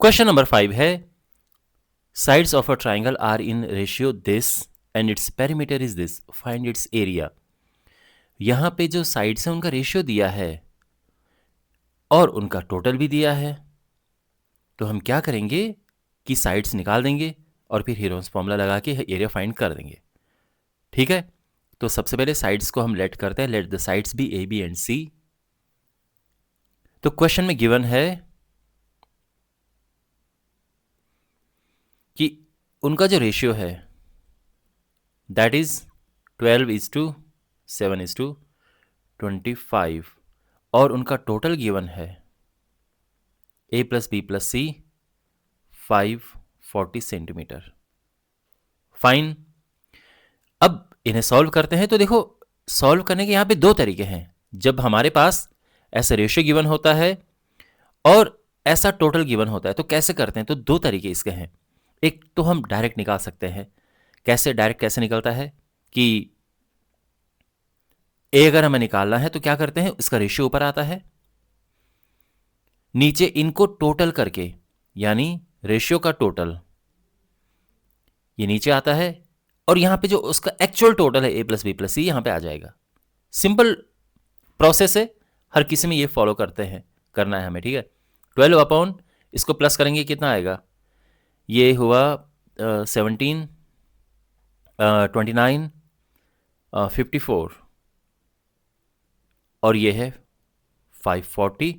Question number 5 है, sides of a triangle are in ratio this and its perimeter is this, find its area. यहां पे जो sides है उनका ratio दिया है और उनका टोटल भी दिया है। तो हम क्या करेंगे कि साइड्स निकाल देंगे और फिर हीरोन्स फॉर्मूला लगा के एरिया फाइंड कर देंगे। ठीक है, तो सबसे पहले साइड्स को हम लेट करते हैं, let the sides be A B and C. तो क्वेश्चन में गिवन है कि उनका जो रेशियो है दैट इज 12:7:25 और उनका टोटल गिवन है a plus B plus C 540 centimetre. Fine, अब इन्हें सॉल्व करते हैं। तो देखो, सॉल्व करने के यहां पे दो तरीके हैं। जब हमारे पास ऐसा रेशियो गिवन होता है और ऐसा टोटल गिवन होता है तो कैसे करते हैं? तो दो तरीके इसके हैं। एक तो हम डायरेक्ट निकाल सकते हैं। कैसे? डायरेक्ट कैसे निकलता है कि ए अगर हमें निकालना है तो क्या करते हैं, इसका रेशियो ऊपर आता है, नीचे इनको टोटल करके, यानी रेशियो का टोटल ये नीचे आता है और यहां पे जो उसका एक्चुअल टोटल है ए प्लस बी प्लस सी यहां पे आ जाएगा। सिंपल प्रोसेस है, हर किसी में ये फॉलो करते हैं, करना है हमें। ठीक है, 12 अपॉन इसको प्लस करेंगे कितना आएगा, ये हुआ 17, 29, 54 और ये है 540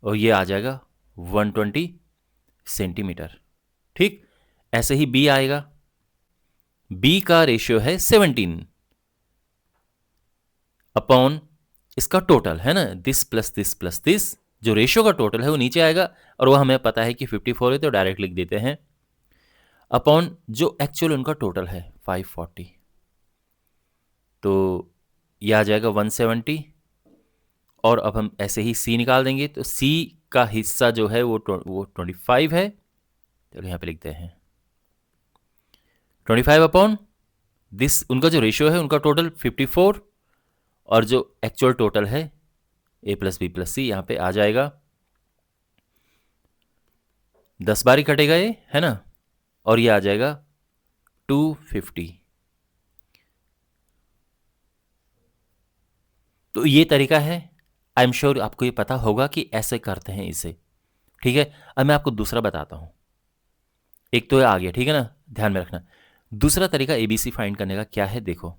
और ये आ जाएगा 120 सेंटीमीटर। ठीक, ऐसे ही बी आएगा। बी का रेशियो है 17 अपॉन इसका टोटल है ना, this plus this plus this, जो रेशियो का टोटल है वो नीचे आएगा और वो हमें पता है कि 54 है तो डायरेक्ट लिख देते हैं, अपॉन जो एक्चुअल उनका टोटल है 540, तो ये आ जाएगा 170 और अब हम ऐसे ही सी निकाल देंगे। तो सी का हिस्सा जो है वो 25 है, चलो यहाँ पे लिखते हैं 25 अपॉन दिस, उनका जो रेशियो है उनका टोटल 54 और जो एक्चुअल टोटल है ए प्लस बी प्लस सी यहाँ पे आ जाएगा, 10 बार ही कटेगा ये, है ना, और ये आ जाएगा 250। तो ये तरीका है, आई एम श्योर आपको ये पता होगा कि ऐसे करते हैं इसे। ठीक है, अब मैं आपको दूसरा बताता हूं। एक तो ये आ गया, ठीक है ना, ध्यान में रखना। दूसरा तरीका एबीसी फाइंड करने का क्या है, देखो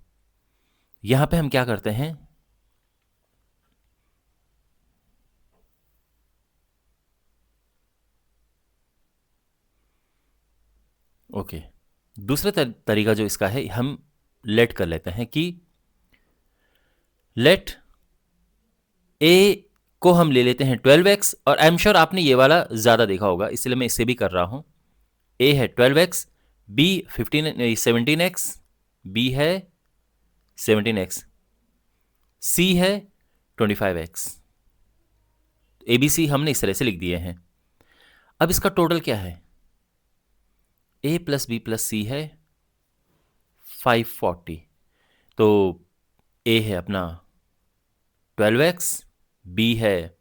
यहां पे हम क्या करते हैं, ओके, दूसरा तरीका जो इसका है, हम लेट कर लेते हैं कि लेट ए को हम ले लेते हैं 12x, और आई एम श्योर आपने ये वाला ज्यादा देखा होगा इसलिए मैं इसे भी कर रहा हूं। ए है 12x, बी 17x, बी है 17x, सी है 25x। एबीसी हमने इस तरह से लिख दिए हैं। अब इसका टोटल क्या है, ए प्लस बी प्लस सी है 540, तो ए है अपना 12x, बी है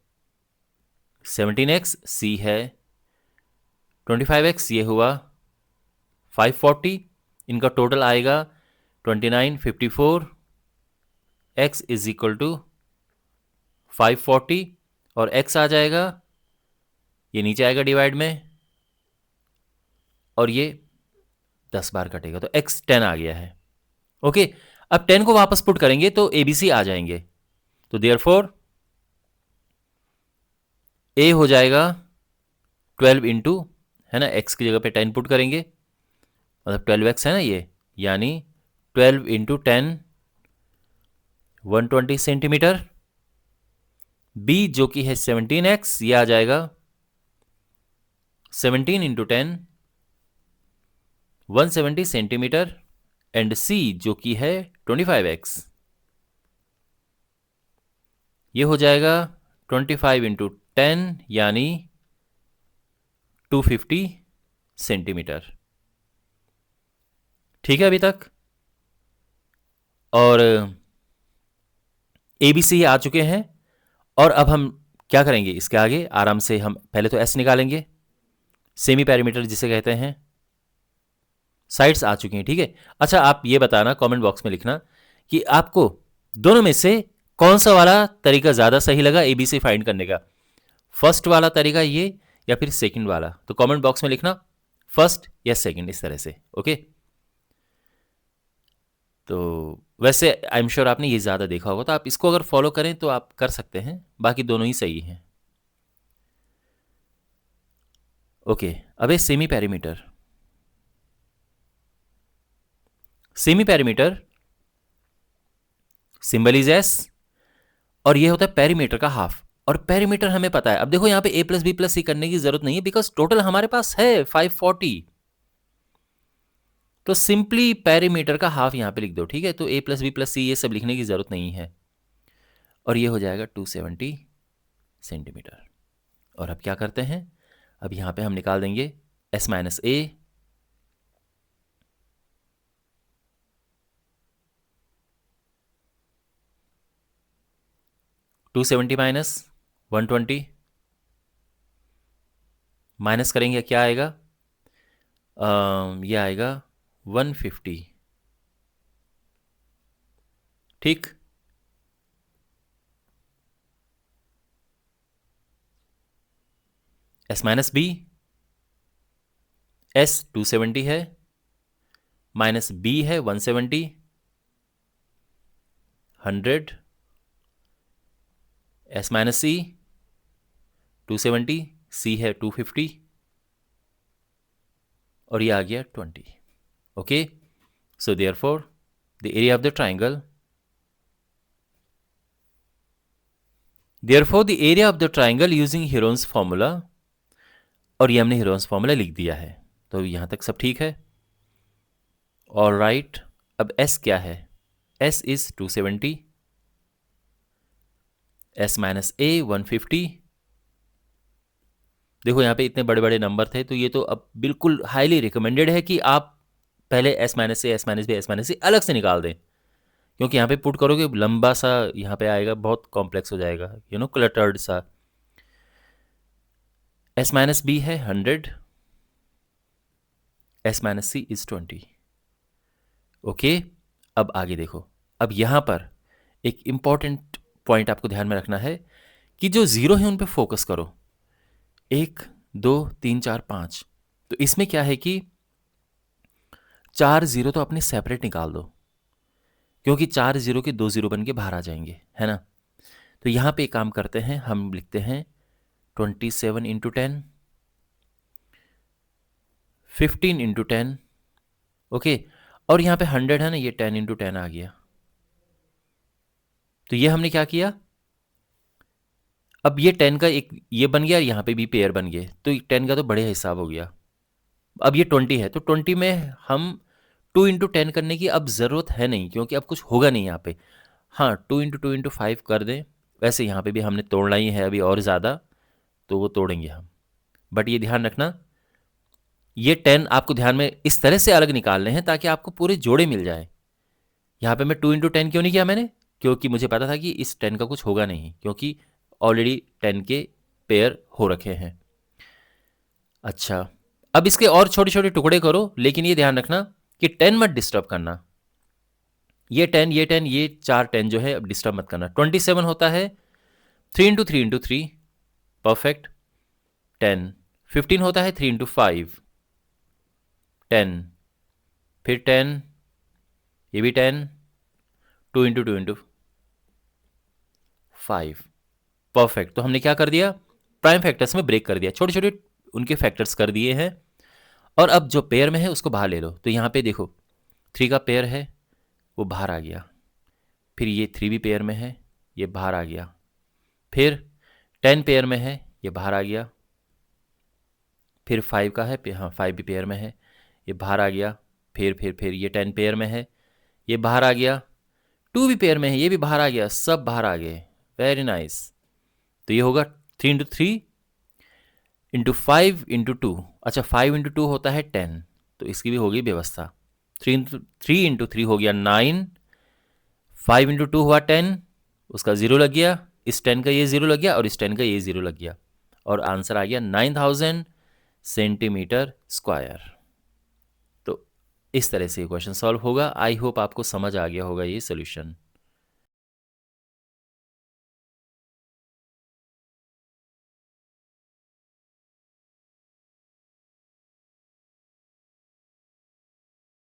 17x, सी है 25x, ये हुआ 540, इनका टोटल आएगा 29, 54, x इज इक्वल टू 540 और x आ जाएगा, ये नीचे आएगा डिवाइड में और ये 10 बार कटेगा, तो x 10 आ गया है। ओके, अब 10 को वापस पुट करेंगे तो एबीसी आ जाएंगे, तो देयरफॉर ए हो जाएगा 12 इंटू, है ना, x की जगह पे 10 पुट करेंगे, मतलब 12x है ना ये, यानी 12 इंटू 10 120 सेंटीमीटर। b जो कि है 17x, ये आ जाएगा 17 इंटू 10 170 सेंटीमीटर, एंड c जो कि है 25x, ये हो जाएगा 25 इंटू 10 यानी 250 सेंटीमीटर। ठीक है अभी तक, और एबीसी आ चुके हैं और अब हम क्या करेंगे, इसके आगे आराम से हम पहले तो एस निकालेंगे, सेमी पेरीमीटर जिसे कहते हैं। साइड्स आ चुकी हैं, ठीक है। अच्छा, आप ये बताना, कमेंट बॉक्स में लिखना कि आपको दोनों में से कौन सा वाला तरीका ज़्यादा सही लगा एबीसी फाइंड करने का, फर्स्ट वाला तरीका ये या फिर सेकंड वाला। तो कमेंट बॉक्स में लिखना फर्स्ट या सेकंड, इस तरह से, ओके। तो वैसे आई एम श्योर आपने ये ज़्यादा देखा होगा, तो आप इसको अगर फॉलो करें तो आप कर सकते हैं, बाकी दोनों ही सही हैं, ओके। अब semi perimeter, semi perimeter symbol is S, और ये होता है पेरीमीटर का हाफ। और पेरीमीटर हमें पता है, अब देखो यहाँ पे a प्लस बी प्लस सी करने की जरूरत नहीं है, बिकॉज टोटल हमारे पास है 540। तो सिंपली पेरीमीटर का हाफ यहाँ पे लिख दो, ठीक है। तो a प्लस बी प्लस सी ये सब लिखने की जरूरत नहीं है, और ये हो जाएगा 270 सेंटीमीटर। और अब क्या करते हैं, अब यहाँ पे हम निकाल देंगे s माइनस ए, (270 माइनस 120) माइनस करेंगे, क्या आएगा, ये आएगा 150, ठीक। s माइनस बी, s 270 है, माइनस b है 170, 100, s माइनस सी 270, c है 250, और ये आ गया 20, okay. So therefore the area of the triangle, therefore the area of the triangle using Heron's formula, और ये हमने हीरोन्स फॉर्मूला लिख दिया है। तो यहाँ तक सब ठीक है, ऑल राइट। अब s क्या है, s इज 270, s माइनस ए 150। देखो यहाँ पे इतने बड़े बड़े नंबर थे, तो ये तो अब बिल्कुल हाईली रिकमेंडेड है कि आप पहले s minus A, s minus B, s minus C अलग से निकाल दें, क्योंकि यहाँ पे पुट करोगे लंबा सा यहाँ पे आएगा, बहुत कॉम्प्लेक्स हो जाएगा, यू नो, क्लटर्ड सा। s माइनस बी है 100, s minus C is 20, okay. अब आगे देखो, अब यहाँ पर एक इंपॉर्टेंट पॉइंट आपको ध्यान में रखना है कि जो जीरो है उन पे फोकस करो, 1 2 3 4 5। तो इसमें क्या है कि 4 जीरो तो अपने सेपरेट निकाल दो, क्योंकि 4 जीरो के 2 जीरो बन के बाहर आ जाएंगे, है ना। तो यहाँ पे एक काम करते हैं, हम लिखते हैं 27 इंटू 10, 15 इंटू 10, ओके। और यहाँ पे 100 है ना, ये 10 इंटू 10 आ गया। तो ये हमने क्या किया, अब ये 10 का एक ये बन गया, यहाँ पे भी पेयर बन गए, तो 10 का तो बड़े हिसाब हो गया। अब ये 20 है, तो 20 में हम 2 इंटू 10 करने की अब ज़रूरत है नहीं, क्योंकि अब कुछ होगा नहीं यहाँ पे। हाँ, 2 इंटू 2 इंटू 5 कर दें, वैसे यहाँ पे भी हमने तोड़ना ही है अभी और ज़्यादा, तो वो तोड़ेंगे हम। बट ये ध्यान रखना, ये 10 आपको ध्यान में इस तरह से अलग निकालने हैं ताकि आपको पूरे जोड़े मिल जाए। यहाँ पे मैं 2 इंटू 10 क्यों नहीं किया मैंने, क्योंकि मुझे पता था कि इस 10 का कुछ होगा नहीं, क्योंकि ऑलरेडी 10 के पेयर हो रखे हैं। अच्छा, अब इसके और छोटे छोटे टुकड़े करो, लेकिन ये ध्यान रखना कि 10 मत डिस्टर्ब करना। ये 10 ये 10 ये 4 10 जो है अब डिस्टर्ब मत करना। 27 होता है 3 इंटू 3 इंटू 3, परफेक्ट, 10। 15 होता है 3 इंटू 5, 10। फिर 10, ये भी 10, 2 इंटू 2 इंटू 5, परफेक्ट। तो हमने क्या कर दिया, प्राइम फैक्टर्स में ब्रेक कर दिया, छोटे छोटे उनके फैक्टर्स कर दिए हैं। और अब जो पेयर में है उसको बाहर ले लो। तो यहाँ पे देखो 3 का पेयर है, वो बाहर आ गया। फिर ये 3 भी पेयर में है, ये बाहर आ गया। फिर 10 पेयर में है, ये बाहर आ गया। फिर 5 का है, हाँ 5 भी पेयर में है, ये बाहर आ गया। फिर ये 10 पेयर में है, ये बाहर आ गया। 2 भी पेयर में है, ये भी बाहर आ गया। सब बाहर आ गए, वेरी नाइस। तो ये होगा 3 इंटू 3 इंटू 5 इंटू 2। अच्छा, 5 इंटू 2 होता है 10, तो इसकी भी होगी व्यवस्था। 3 इंटू 3 हो गया 9, 5 इंटू 2 हुआ 10, उसका 0 लग गया, इस 10 का ये 0 लग गया और इस 10 का ये 0 लग गया और आंसर आ गया 9000 सेंटीमीटर स्क्वायर। तो इस तरह से ये क्वेश्चन सॉल्व होगा। आई होप आपको समझ आ गया होगा ये सोल्यूशन।